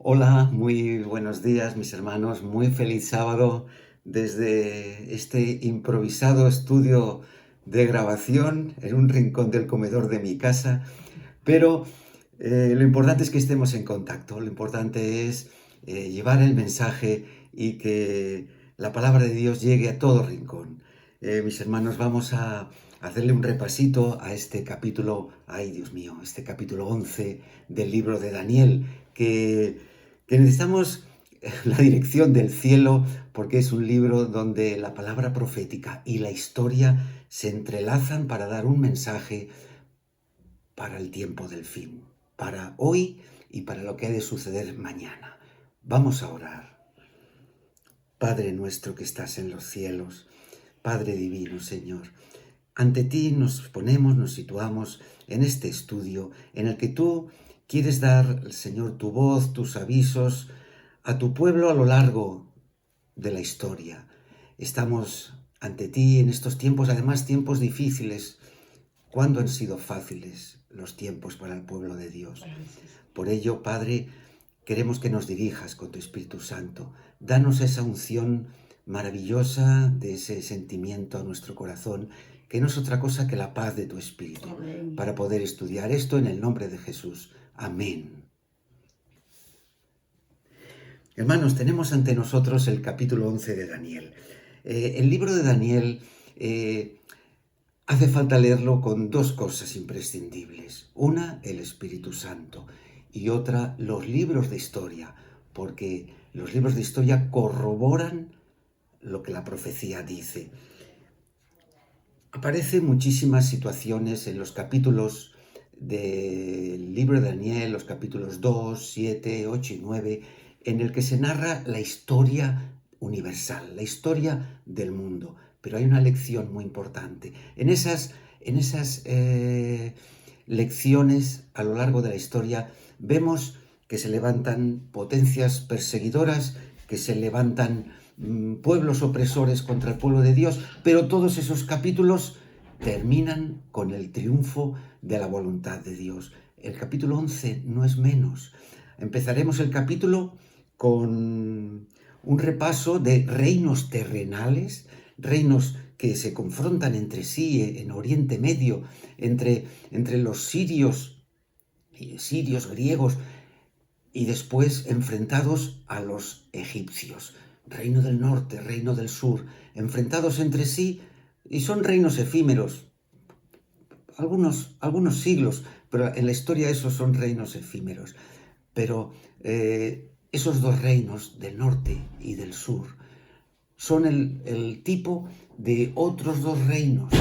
Hola, muy buenos días, mis hermanos. Muy feliz sábado desde este improvisado estudio de grabación en un rincón del comedor de mi casa. Pero lo importante es que estemos en contacto. Lo importante es llevar el mensaje y que la palabra de Dios llegue a todo rincón. Mis hermanos, vamos a hacerle un repasito a este capítulo, ay Dios mío, este capítulo 11 del libro de Daniel, que necesitamos la dirección del cielo porque es un libro donde la palabra profética y la historia se entrelazan para dar un mensaje para el tiempo del fin, para hoy y para lo que ha de suceder mañana. Vamos a orar. Padre nuestro que estás en los cielos, Padre divino, Señor, ante ti nos ponemos, nos situamos en este estudio en el que tú quieres dar, Señor, tu voz, tus avisos a tu pueblo a lo largo de la historia. Estamos ante ti en estos tiempos, además tiempos difíciles. ¿Cuándo han sido fáciles los tiempos para el pueblo de Dios? Por ello, Padre, queremos que nos dirijas con tu Espíritu Santo. Danos esa unción maravillosa de ese sentimiento a nuestro corazón, que no es otra cosa que la paz de tu Espíritu, Amén. para poder estudiar esto en el nombre de Jesús. Amén. Hermanos, tenemos ante nosotros el capítulo 11 de Daniel. El libro de Daniel hace falta leerlo con dos cosas imprescindibles. Una, el Espíritu Santo, y otra, los libros de historia, porque los libros de historia corroboran lo que la profecía dice. Aparecen muchísimas situaciones en los capítulos del libro de Daniel, los capítulos 2, 7, 8 y 9, en el que se narra la historia universal, la historia del mundo. Pero hay una lección muy importante. En esas lecciones a lo largo de la historia vemos que se levantan potencias perseguidoras, que se levantan pueblos opresores contra el pueblo de Dios, pero todos esos capítulos terminan con el triunfo de la voluntad de Dios. El capítulo 11 no es menos. Empezaremos el capítulo con un repaso de reinos terrenales, reinos que se confrontan entre sí en Oriente Medio, entre los sirios, griegos, y después enfrentados a los egipcios. Reino del norte, reino del sur, enfrentados entre sí, y son reinos efímeros, algunos siglos, pero en la historia esos son reinos efímeros. Pero esos dos reinos del norte y del sur son el tipo de otros dos reinos,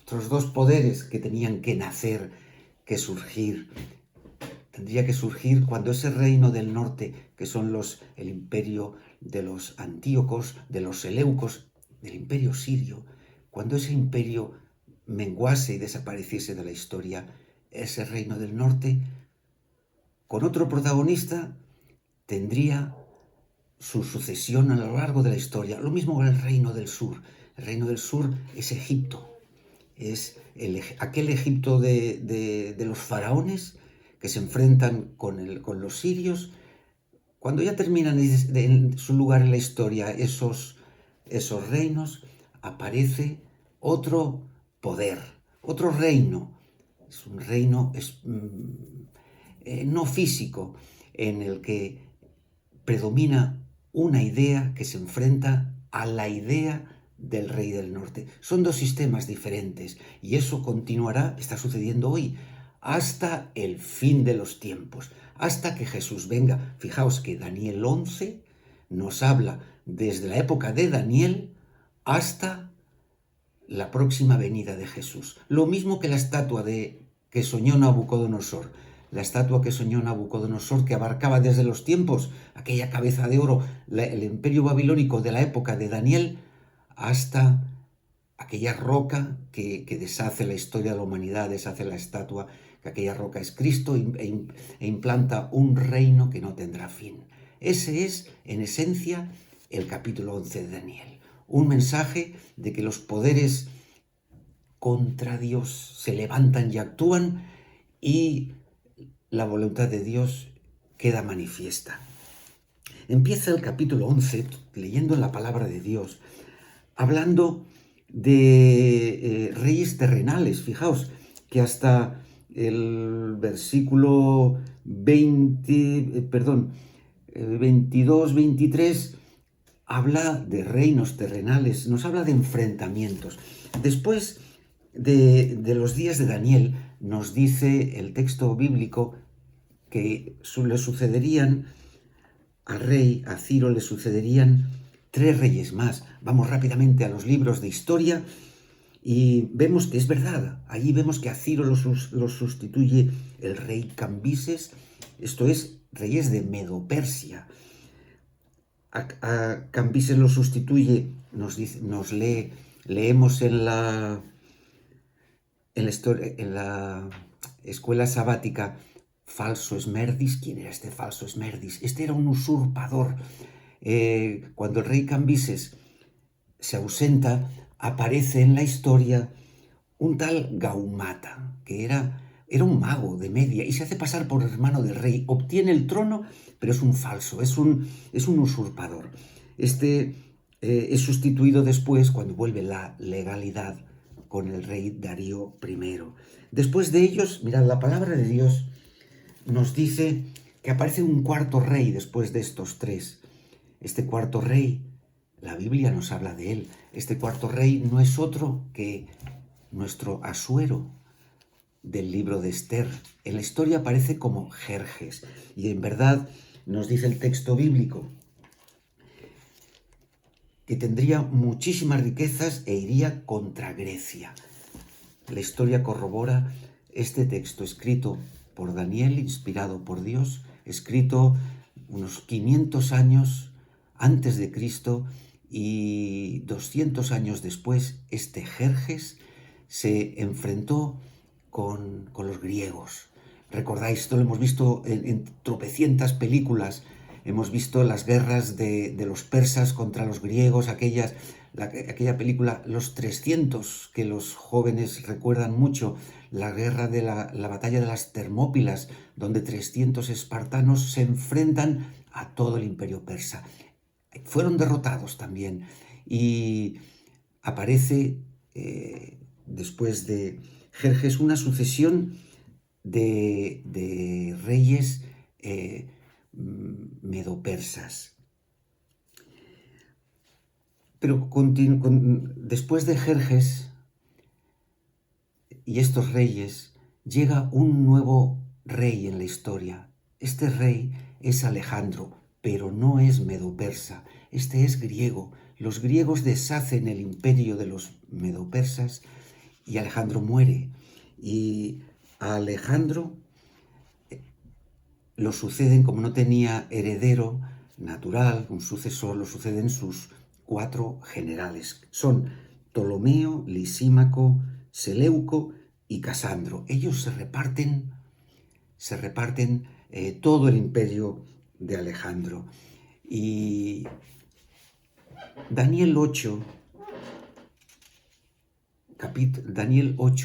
otros dos poderes que tenían que nacer, que surgir. Tendría que surgir cuando ese reino del norte, que son el imperio de los antíocos, de los seleucos, del imperio sirio, cuando ese imperio menguase y desapareciese de la historia, ese reino del norte, con otro protagonista, tendría su sucesión a lo largo de la historia. Lo mismo con el reino del sur. El reino del sur es Egipto. Es aquel Egipto de los faraones que se enfrentan con los sirios. Cuando ya terminan en su lugar en la historia esos reinos, aparece otro poder, otro reino. Es un reino no físico, en el que predomina una idea que se enfrenta a la idea del rey del norte. Son dos sistemas diferentes y eso continuará, está sucediendo hoy, hasta el fin de los tiempos, hasta que Jesús venga. Fijaos que Daniel 11 nos habla desde la época de Daniel hasta la próxima venida de Jesús. Lo mismo que la estatua que soñó Nabucodonosor. La estatua que soñó Nabucodonosor, que abarcaba desde los tiempos, aquella cabeza de oro, el imperio babilónico de la época de Daniel, hasta aquella roca que deshace la historia de la humanidad, deshace la estatua, que aquella roca es Cristo e implanta un reino que no tendrá fin. Ese es, en esencia, el capítulo 11 de Daniel. Un mensaje de que los poderes contra Dios se levantan y actúan y la voluntad de Dios queda manifiesta. Empieza el capítulo 11 leyendo la palabra de Dios, hablando de reyes terrenales. Fijaos que hasta el versículo 22, 23, habla de reinos terrenales, nos habla de enfrentamientos. Después de los días de Daniel, nos dice el texto bíblico que le sucederían al rey, a Ciro, le sucederían 3 reyes más. Vamos rápidamente a los libros de historia y vemos que es verdad. Allí vemos que a Ciro lo sustituye el rey Cambises, esto es, reyes de Medo-Persia. A Cambises lo sustituye, leemos en la escuela sabática, falso Esmerdis. ¿Quién era este falso Esmerdis? Este era un usurpador. Cuando el rey Cambises se ausenta, aparece en la historia un tal Gaumata, que era un mago de Media y se hace pasar por hermano del rey. Obtiene el trono, pero es un falso, es un usurpador. Este es sustituido después, cuando vuelve la legalidad, con el rey Darío I. Después de ellos, mirad, la palabra de Dios nos dice que aparece un cuarto rey después de estos 3. Este cuarto rey, la Biblia nos habla de él. Este cuarto rey no es otro que nuestro Asuero del libro de Esther. En la historia aparece como Jerjes, y en verdad nos dice el texto bíblico que tendría muchísimas riquezas e iría contra Grecia. La historia corrobora este texto escrito por Daniel, inspirado por Dios, escrito unos 500 años antes de Cristo, y 200 años después este Jerjes se enfrentó con los griegos. Recordáis, esto lo hemos visto en tropecientas películas. Hemos visto las guerras de los persas contra los griegos, aquella película Los 300, que los jóvenes recuerdan mucho, la guerra de la batalla de las Termópilas, donde 300 espartanos se enfrentan a todo el imperio persa. Fueron derrotados también, y aparece después de Jerjes una sucesión de reyes medopersas. Pero después de Jerjes y estos reyes, llega un nuevo rey en la historia. Este rey es Alejandro, pero no es medopersa, este es griego. Los griegos deshacen el imperio de los medopersas y Alejandro muere. Y a Alejandro lo suceden, como no tenía heredero natural, un sucesor, lo suceden sus 4 generales. Son Ptolomeo, Lisímaco, Seleuco y Casandro. Ellos se reparten todo el imperio de Alejandro. Y Daniel 8,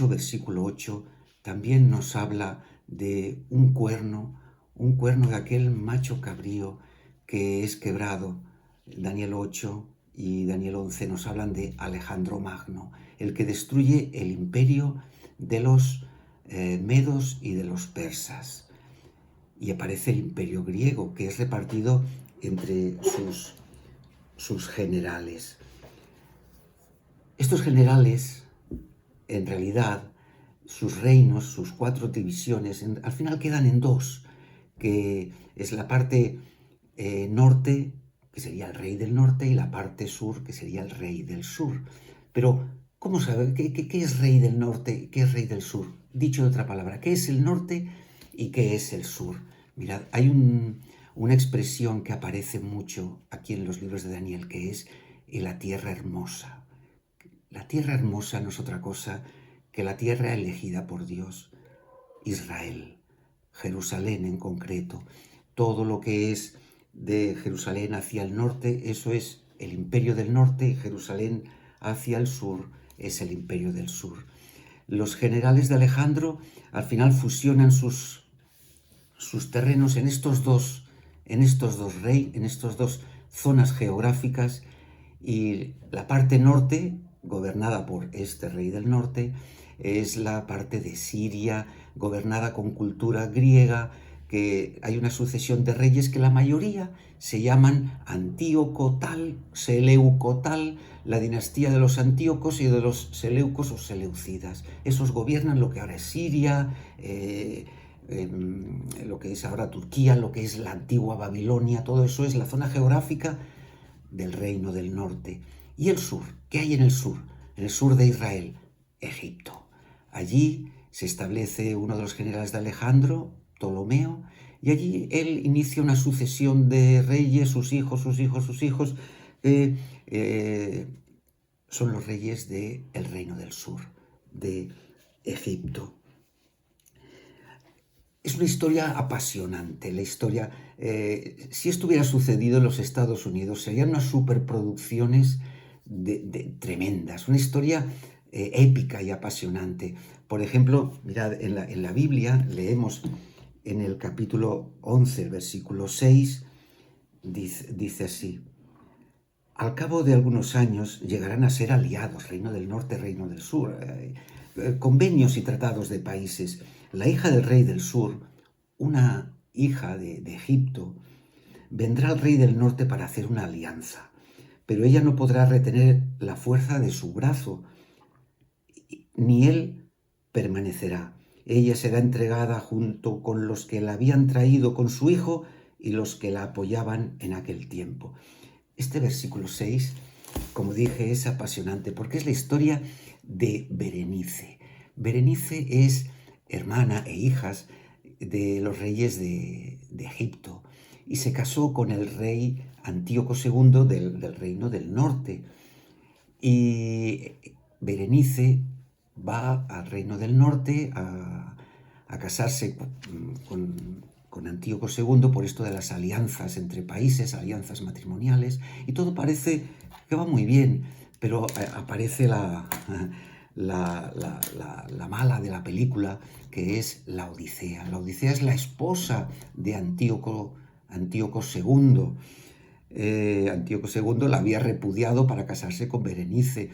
versículo 8, también nos habla de un cuerno de aquel macho cabrío que es quebrado. Daniel 8 y Daniel 11 nos hablan de Alejandro Magno, el que destruye el imperio de los medos y de los persas. Y aparece el imperio griego, que es repartido entre sus generales. Estos generales, en realidad, sus reinos, sus 4 divisiones, al final quedan en 2, que es la parte norte, que sería el rey del norte, y la parte sur, que sería el rey del sur. Pero, ¿cómo saber qué es rey del norte, qué es rey del sur? Dicho de otra palabra, ¿qué es el norte y qué es el sur? Mirad, hay una expresión que aparece mucho aquí en los libros de Daniel, que es la tierra hermosa. La tierra hermosa no es otra cosa que la tierra elegida por Dios, Israel, Jerusalén en concreto. Todo lo que es de Jerusalén hacia el norte, eso es el imperio del norte, Jerusalén hacia el sur es el imperio del sur. Los generales de Alejandro al final fusionan sus sus terrenos en estos dos zonas geográficas, y la parte norte, gobernada por este rey del norte, es la parte de Siria, gobernada con cultura griega, que hay una sucesión de reyes que la mayoría se llaman Antíoco tal, Seleuco tal, la dinastía de los Antíocos y de los Seleucos o Seleucidas. Esos gobiernan lo que ahora es Siria, lo que es ahora Turquía, lo que es la antigua Babilonia. Todo eso es la zona geográfica del reino del norte. Y el sur, ¿qué hay en el sur? En el sur de Israel, Egipto. Allí se establece uno de los generales de Alejandro, Ptolomeo, y allí él inicia una sucesión de reyes, sus hijos, que son los reyes del reino del sur, de Egipto. Es una historia apasionante, la historia. Si esto hubiera sucedido en los Estados Unidos, serían unas superproducciones tremendas, una historia épica y apasionante. Por ejemplo, mirad, en la Biblia leemos en el capítulo 11, el versículo 6, dice así: al cabo de algunos años llegarán a ser aliados, reino del norte, reino del sur, convenios y tratados de países. La hija del rey del sur, una hija de Egipto, vendrá al rey del norte para hacer una alianza, pero ella no podrá retener la fuerza de su brazo, ni él permanecerá. Ella será entregada junto con los que la habían traído con su hijo y los que la apoyaban en aquel tiempo. Este versículo 6, como dije, es apasionante porque es la historia de Berenice. Berenice es hermana e hijas de los reyes de Egipto y se casó con el rey Antíoco II del reino del norte. Y Berenice va al reino del norte a casarse con Antíoco II por esto de las alianzas entre países, alianzas matrimoniales, y todo parece que va muy bien, pero aparece la mala de la película, que es la Odisea. La Odisea es la esposa de Antíoco II. Antíoco II la había repudiado para casarse con Berenice,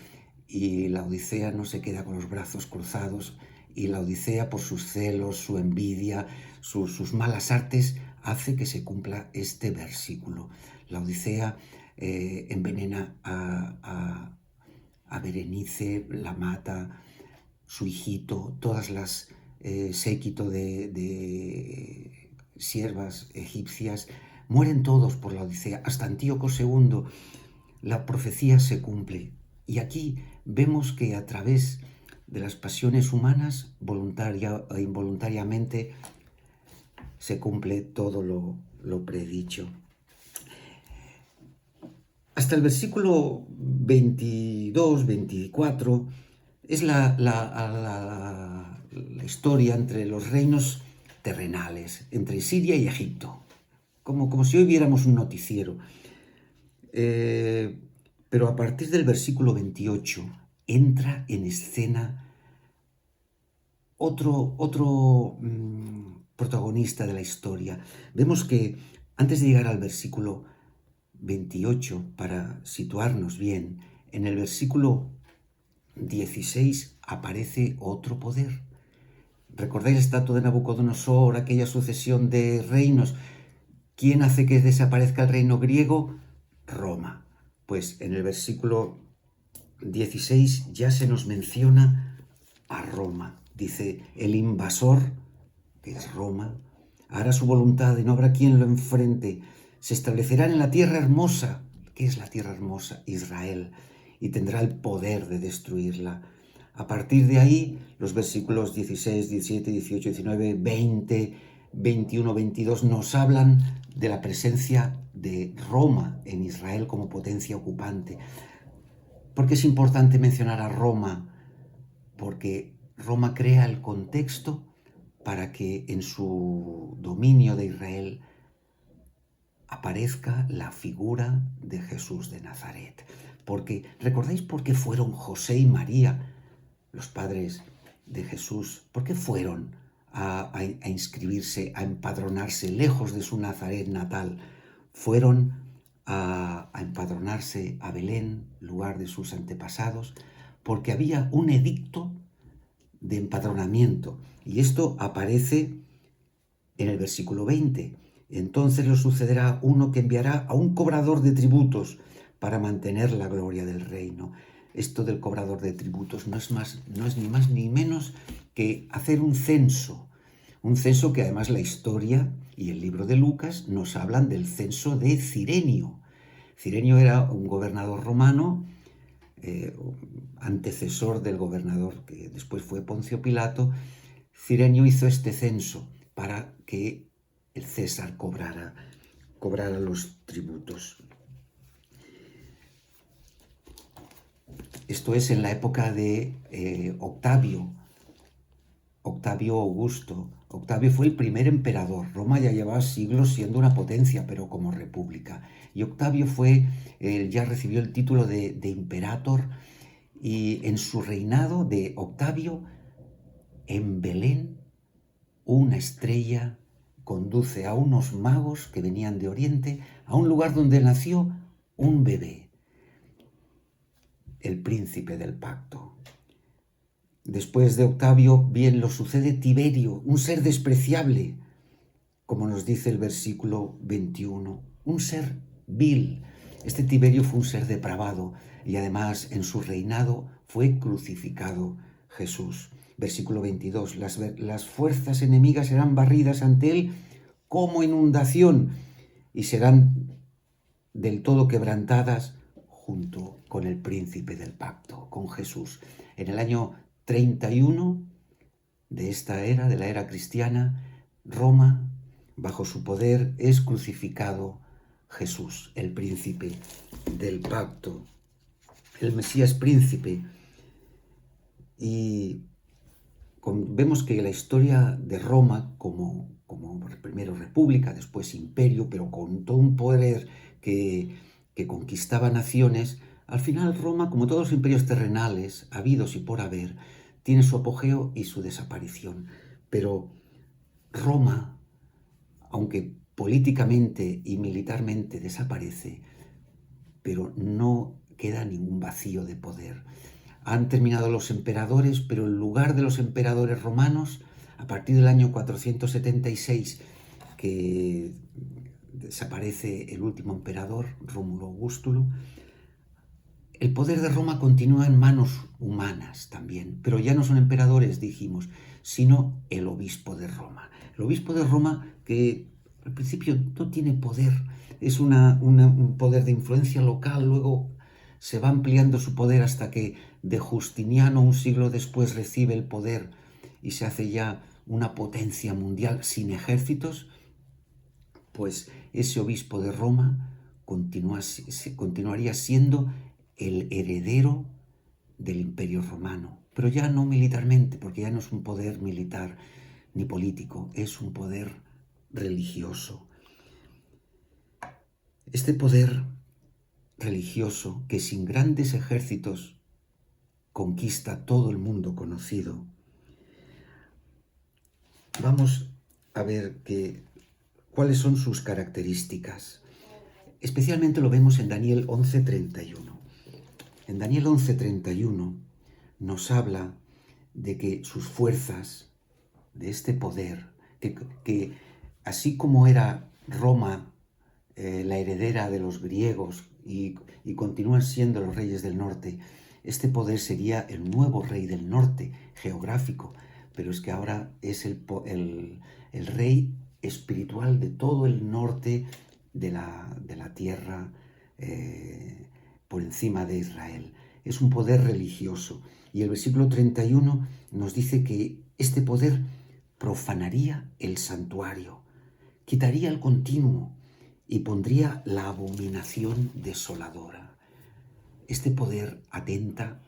y la Odisea no se queda con los brazos cruzados, y la Odisea, por sus celos, su envidia, sus malas artes, hace que se cumpla este versículo. La Odisea envenena a Berenice, la mata, su hijito, todas las séquito de siervas egipcias, mueren todos por la Odisea, hasta Antíoco II. La profecía se cumple, y aquí vemos que a través de las pasiones humanas, voluntaria e involuntariamente, se cumple todo lo predicho. Hasta el versículo 22, 24, es la historia entre los reinos terrenales, entre Siria y Egipto, como si hoy viéramos un noticiero. Pero a partir del versículo 28 entra en escena otro protagonista de la historia. Vemos que antes de llegar al versículo 28, para situarnos bien, en el versículo 16 aparece otro poder. ¿Recordáis la estatua de Nabucodonosor, aquella sucesión de reinos? ¿Quién hace que desaparezca el reino griego? Roma. Pues en el versículo 16 ya se nos menciona a Roma. Dice: el invasor, que es Roma, hará su voluntad y no habrá quien lo enfrente. Se establecerá en la tierra hermosa. ¿Qué es la tierra hermosa? Israel. Y tendrá el poder de destruirla. A partir de ahí, los versículos 16, 17, 18, 19, 20, 21, 22 nos hablan de la presencia de Roma en Israel como potencia ocupante. ¿Por qué es importante mencionar a Roma? Porque Roma crea el contexto para que en su dominio de Israel aparezca la figura de Jesús de Nazaret. Porque, ¿recordáis por qué fueron José y María, los padres de Jesús? ¿Por qué fueron a inscribirse, a empadronarse lejos de su Nazaret natal. Fueron a empadronarse a Belén, lugar de sus antepasados, porque había un edicto de empadronamiento. Y esto aparece en el versículo 20. Entonces le sucederá uno que enviará a un cobrador de tributos para mantener la gloria del reino. Esto del cobrador de tributos no es ni más ni menos que hacer un censo que además la historia y el libro de Lucas nos hablan del censo de Cirenio. Cirenio era un gobernador romano, antecesor del gobernador que después fue Poncio Pilato. Cirenio hizo este censo para que el César cobrara los tributos. Esto es en la época de Octavio Augusto. Octavio fue el primer emperador. Roma ya llevaba siglos siendo una potencia, pero como república. Y Octavio ya recibió el título de imperator, y en su reinado de Octavio, en Belén, una estrella conduce a unos magos que venían de Oriente a un lugar donde nació un bebé, el príncipe del pacto. Después de Octavio, bien lo sucede Tiberio, un ser despreciable, como nos dice el versículo 21, un ser vil. Este Tiberio fue un ser depravado y además en su reinado fue crucificado Jesús. Versículo 22, las fuerzas enemigas serán barridas ante él como inundación y serán del todo quebrantadas junto con el príncipe del pacto, con Jesús. En el año 31 de esta era, de la era cristiana, Roma, bajo su poder, es crucificado Jesús, el príncipe del pacto, el Mesías príncipe. Y vemos que la historia de Roma, como primero república, después imperio, pero con todo un poder que conquistaba naciones, al final Roma, como todos los imperios terrenales, habidos y por haber, tiene su apogeo y su desaparición. Pero Roma, aunque políticamente y militarmente desaparece, pero no queda ningún vacío de poder. Han terminado los emperadores, pero en lugar de los emperadores romanos, a partir del año 476, que desaparece el último emperador, Rómulo Augustulo, el poder de Roma continúa en manos humanas también, pero ya no son emperadores, dijimos, sino el obispo de Roma. El obispo de Roma, que al principio no tiene poder, es un poder de influencia local, luego se va ampliando su poder hasta que de Justiniano, un siglo después, recibe el poder y se hace ya una potencia mundial sin ejércitos. Pues ese obispo de Roma continuaría siendo el heredero del Imperio Romano, pero ya no militarmente, porque ya no es un poder militar ni político, es un poder religioso. Este poder religioso, que sin grandes ejércitos conquista todo el mundo conocido, vamos a ver cuáles son sus características. Especialmente lo vemos en Daniel 11:31. En Daniel 11:31 nos habla de que sus fuerzas, de este poder, que así como era Roma la heredera de los griegos y continúan siendo los reyes del norte, este poder sería el nuevo rey del norte geográfico, pero es que ahora es el rey espiritual de todo el norte de la tierra por encima de Israel. Es un poder religioso. Y el versículo 31 nos dice que este poder profanaría el santuario, quitaría el continuo y pondría la abominación desoladora. Este poder atenta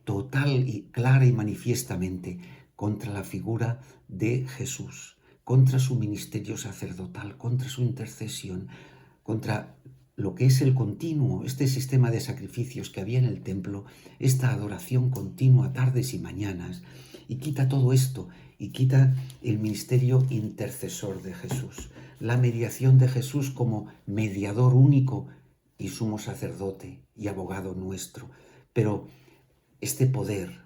total y clara y manifiestamente contra la figura de Jesús, contra su ministerio sacerdotal, contra su intercesión, contra lo que es el continuo, este sistema de sacrificios que había en el templo, esta adoración continua, tardes y mañanas, y quita todo esto y quita el ministerio intercesor de Jesús, la mediación de Jesús como mediador único y sumo sacerdote y abogado nuestro. Pero este poder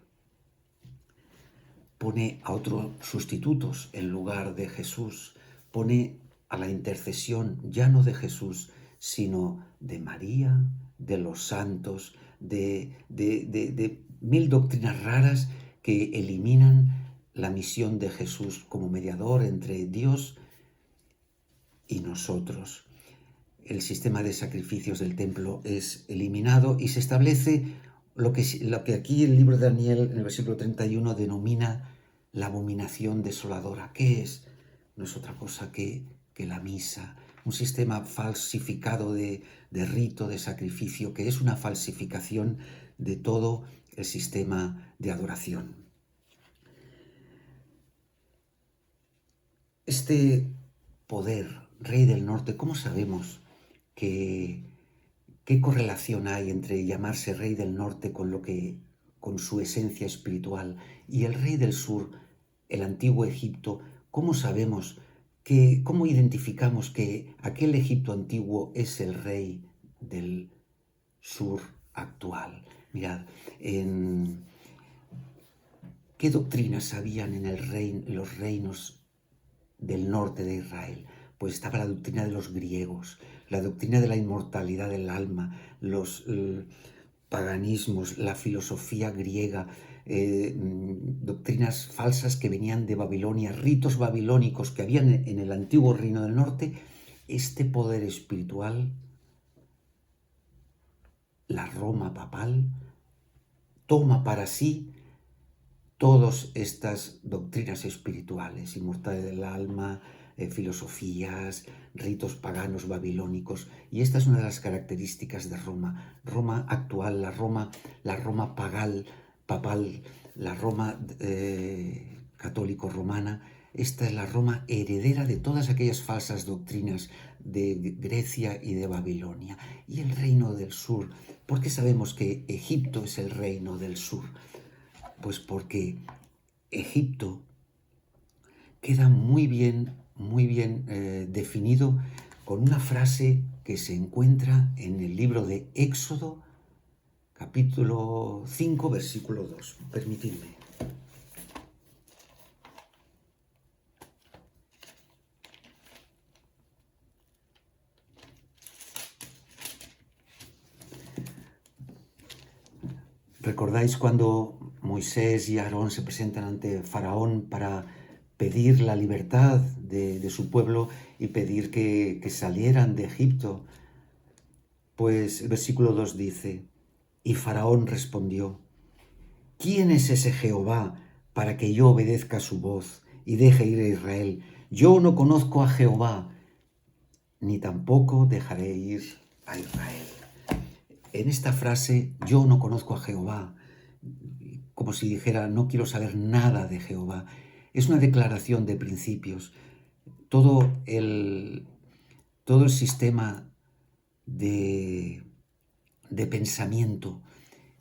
pone a otros sustitutos en lugar de Jesús, pone a la intercesión ya no de Jesús, sino de María, de los santos, de mil doctrinas raras que eliminan la misión de Jesús como mediador entre Dios y nosotros. El sistema de sacrificios del templo es eliminado y se establece lo que aquí el libro de Daniel, en el versículo 31, denomina la abominación desoladora. ¿Qué es? No es otra cosa que la misa, un sistema falsificado de rito, de sacrificio, que es una falsificación de todo el sistema de adoración. Este poder, Rey del Norte, ¿cómo sabemos qué correlación hay entre llamarse Rey del Norte con su esencia espiritual y el Rey del Sur, el antiguo Egipto? ¿Cómo sabemos cómo identificamos que aquel Egipto antiguo es el Rey del Sur actual? Mirad, ¿qué doctrinas habían en los reinos del norte de Israel? Pues estaba la doctrina de los griegos, la doctrina de la inmortalidad del alma, los paganismos, la filosofía griega, doctrinas falsas que venían de Babilonia, ritos babilónicos que habían en el antiguo reino del norte. Este poder espiritual, la Roma papal, toma para sí todas estas doctrinas espirituales, inmortalidad del alma, filosofías, ritos paganos babilónicos, y esta es una de las características de Roma. Roma actual, la Roma papal, la Roma católico-romana. Esta es la Roma heredera de todas aquellas falsas doctrinas de Grecia y de Babilonia. Y el reino del sur, ¿por qué sabemos que Egipto es el reino del sur? Pues porque Egipto queda muy bien definido con una frase que se encuentra en el libro de Éxodo, capítulo 5, versículo 2. Permitidme. ¿Recordáis cuando Moisés y Aarón se presentan ante Faraón para pedir la libertad de su pueblo y pedir que salieran de Egipto? Pues el versículo 2 dice: y Faraón respondió: ¿quién es ese Jehová para que yo obedezca su voz y deje ir a Israel? Yo no conozco a Jehová, ni tampoco dejaré ir a Israel. En esta frase, yo no conozco a Jehová, como si dijera, no quiero saber nada de Jehová, es una declaración de principios. Todo el sistema de pensamiento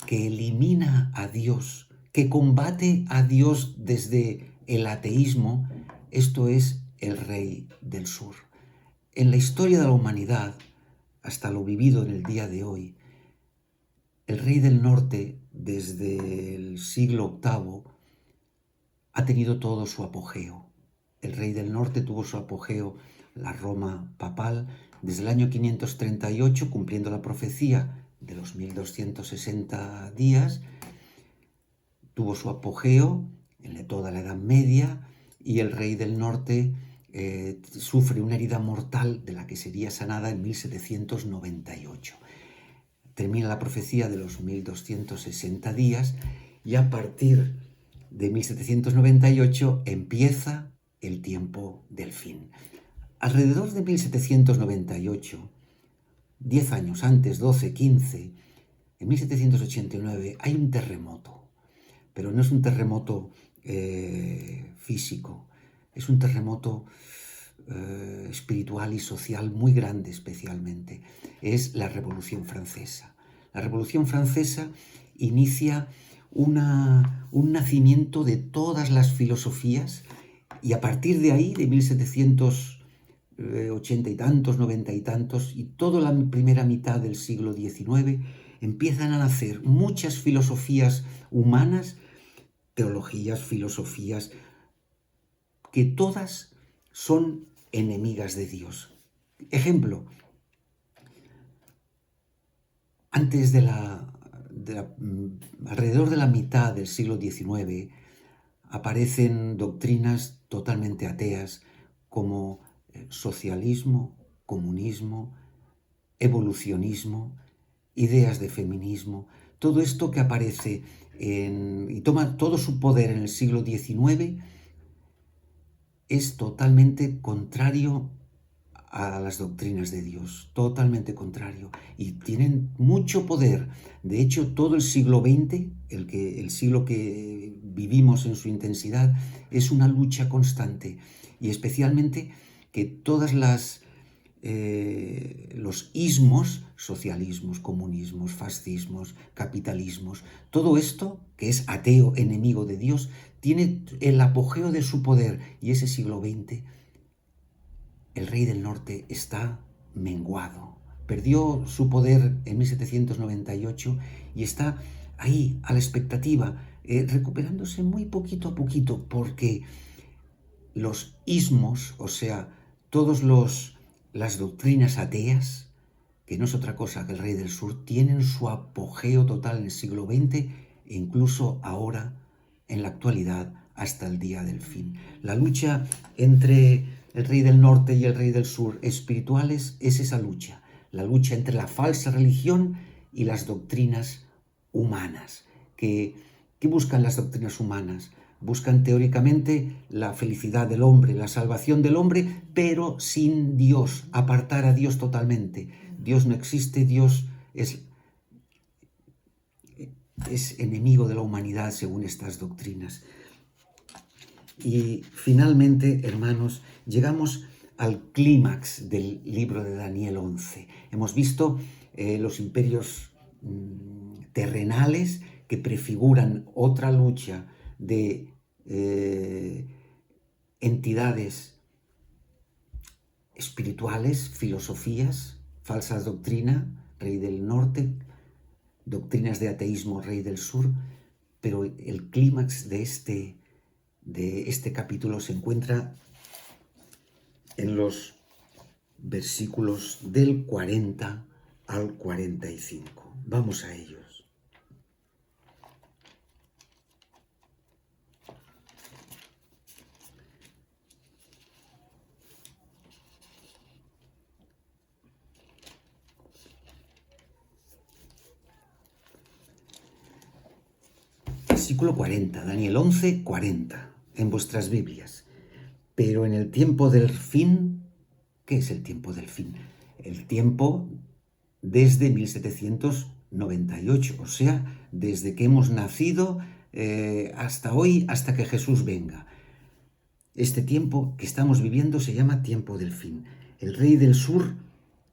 que elimina a Dios, que combate a Dios desde el ateísmo, esto es el Rey del Sur. En la historia de la humanidad, hasta lo vivido en el día de hoy, el Rey del Norte, desde el siglo VIII, ha tenido todo su apogeo. El Rey del Norte tuvo su apogeo, la Roma papal, desde el año 538, cumpliendo la profecía de los 1260 días, tuvo su apogeo en toda la Edad Media, y el Rey del Norte sufre una herida mortal de la que sería sanada en 1798. Termina la profecía de los 1260 días y a partir de 1798 empieza el tiempo del fin. Alrededor de 1798, 10 años antes, 12, 15, en 1789 hay un terremoto, pero no es un terremoto físico, es un terremoto espiritual y social muy grande especialmente. Es la Revolución Francesa. La Revolución Francesa inicia un nacimiento de todas las filosofías, y a partir de ahí, de 1780 y tantos, 90 y tantos, y toda la primera mitad del siglo XIX, empiezan a nacer muchas filosofías humanas, teologías, filosofías, que todas son enemigas de Dios. Ejemplo, antes alrededor de la mitad del siglo XIX, aparecen doctrinas totalmente ateas como socialismo, comunismo, evolucionismo, ideas de feminismo. Todo esto que aparece y toma todo su poder en el siglo XIX es totalmente contrario a las doctrinas de Dios, totalmente contrario, y tienen mucho poder. De hecho, todo el siglo XX, el siglo que vivimos en su intensidad, es una lucha constante, y especialmente que todas los ismos, socialismos, comunismos, fascismos, capitalismos, todo esto, que es ateo, enemigo de Dios, tiene el apogeo de su poder, y ese siglo XX, el rey del norte está menguado. Perdió su poder en 1798 y está ahí a la expectativa, recuperándose muy poquito a poquito, porque los ismos, o sea, las doctrinas ateas, que no es otra cosa que el rey del sur, tienen su apogeo total en el siglo XX e incluso ahora, en la actualidad, hasta el día del fin. La lucha entre el rey del norte y el rey del sur espirituales es esa lucha, la lucha entre la falsa religión y las doctrinas humanas. ¿Qué buscan las doctrinas humanas? Buscan teóricamente la felicidad del hombre, la salvación del hombre, pero sin Dios, apartar a Dios totalmente. Dios no existe, Dios es enemigo de la humanidad según estas doctrinas. Y finalmente, hermanos, llegamos al clímax del libro de Daniel 11. Hemos visto los imperios terrenales que prefiguran otra lucha de entidades espirituales, filosofías, falsas doctrinas, rey del norte, doctrinas de ateísmo, rey del sur, pero el clímax de este capítulo se encuentra en los versículos del 40 al 45. Vamos a ellos. Versículo 40, Daniel 11, 40, en vuestras Biblias. Pero en el tiempo del fin, ¿qué es el tiempo del fin? El tiempo desde 1798, o sea, desde que hemos nacido hasta hoy, hasta que Jesús venga. Este tiempo que estamos viviendo se llama tiempo del fin. El rey del sur,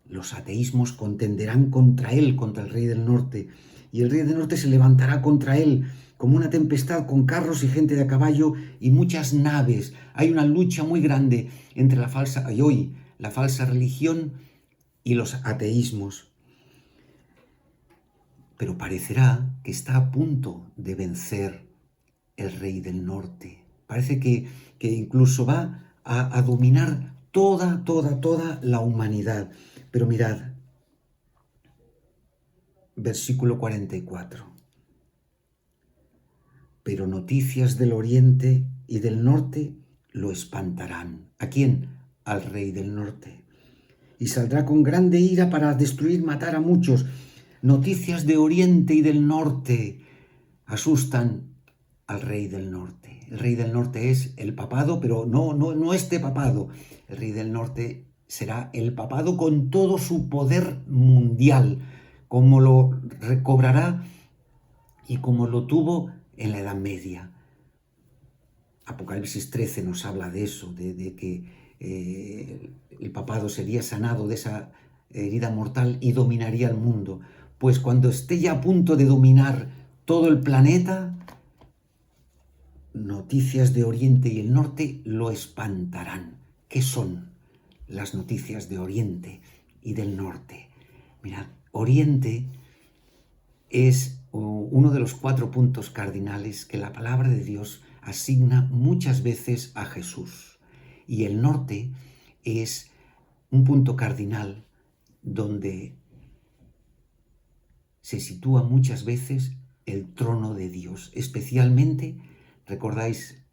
los ateísmos contenderán contra él, contra el rey del norte, y el rey del norte se levantará contra él como una tempestad con carros y gente de a caballo y muchas naves. Hay una lucha muy grande entre la falsa religión y los ateísmos. Pero parecerá que está a punto de vencer el rey del norte. Parece que incluso va a dominar toda la humanidad. Pero mirad, versículo 44. Pero noticias del oriente y del norte lo espantarán. ¿A quién? Al rey del norte. Y saldrá con grande ira para destruir, matar a muchos. Noticias de oriente y del norte asustan al rey del norte. El rey del norte es el papado, pero no este papado. El rey del norte será el papado con todo su poder mundial, como lo recobrará y como lo tuvo en la Edad Media. Apocalipsis 13 nos habla de eso, de que el papado sería sanado de esa herida mortal y dominaría el mundo. Pues cuando esté ya a punto de dominar todo el planeta, noticias de Oriente y el Norte lo espantarán. ¿Qué son las noticias de Oriente y del Norte? Mirad, Oriente es uno de los 4 puntos cardinales que la palabra de Dios asigna muchas veces a Jesús. Y el norte es un punto cardinal donde se sitúa muchas veces el trono de Dios. Especialmente, recordáis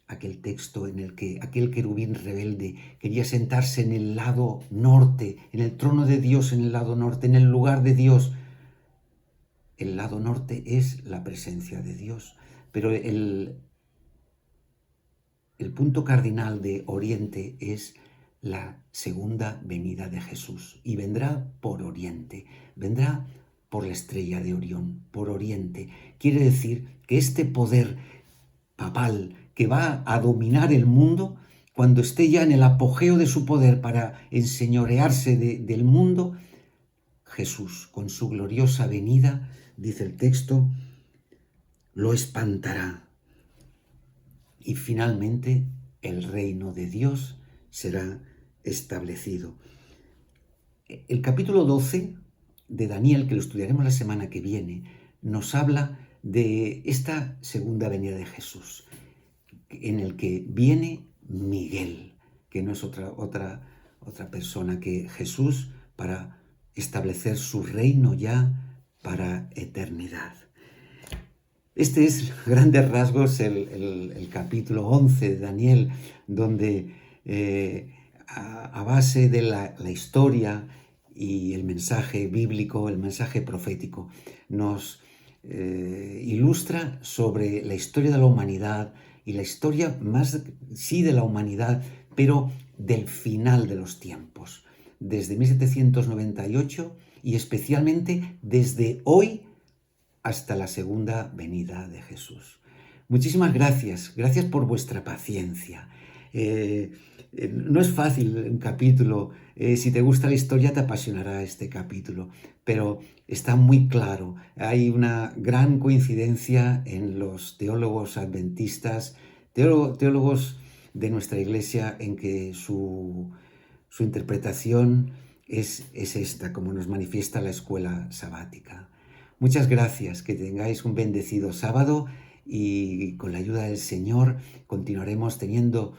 aquel texto en el que aquel querubín rebelde quería sentarse en el lado norte, en el trono de Dios en el lado norte, en el lugar de Dios. El lado norte es la presencia de Dios, pero el punto cardinal de Oriente es la segunda venida de Jesús, y vendrá por Oriente, vendrá por la estrella de Orión, por Oriente. Quiere decir que este poder papal que va a dominar el mundo, cuando esté ya en el apogeo de su poder para enseñorearse del mundo, Jesús, con su gloriosa venida, dice el texto, lo espantará. Y finalmente el reino de Dios será establecido. El capítulo 12 de Daniel, que lo estudiaremos la semana que viene, nos habla de esta segunda venida de Jesús, en el que viene Miguel, que no es otra persona que Jesús, para establecer su reino ya para eternidad. Este es, a grandes rasgos, el capítulo 11 de Daniel, donde a base de la historia y el mensaje bíblico, el mensaje profético, nos ilustra sobre la historia de la humanidad, y la historia más, sí, de la humanidad, pero del final de los tiempos, desde 1798 y especialmente desde hoy hasta la segunda venida de Jesús. Muchísimas gracias, gracias por vuestra paciencia. No es fácil un capítulo, si te gusta la historia te apasionará este capítulo, pero está muy claro. Hay una gran coincidencia en los teólogos adventistas, teólogos de nuestra iglesia, en que su interpretación es esta, como nos manifiesta la escuela sabática. Muchas gracias, que tengáis un bendecido sábado, y con la ayuda del Señor continuaremos teniendo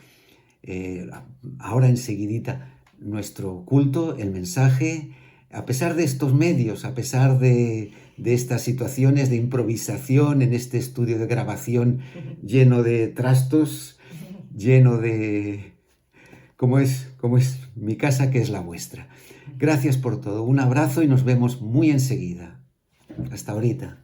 ahora enseguidita nuestro culto, el mensaje, a pesar de estos medios, a pesar de estas situaciones de improvisación en este estudio de grabación lleno de trastos, lleno de... como es mi casa, que es la vuestra. Gracias por todo, un abrazo y nos vemos muy enseguida. Hasta ahorita.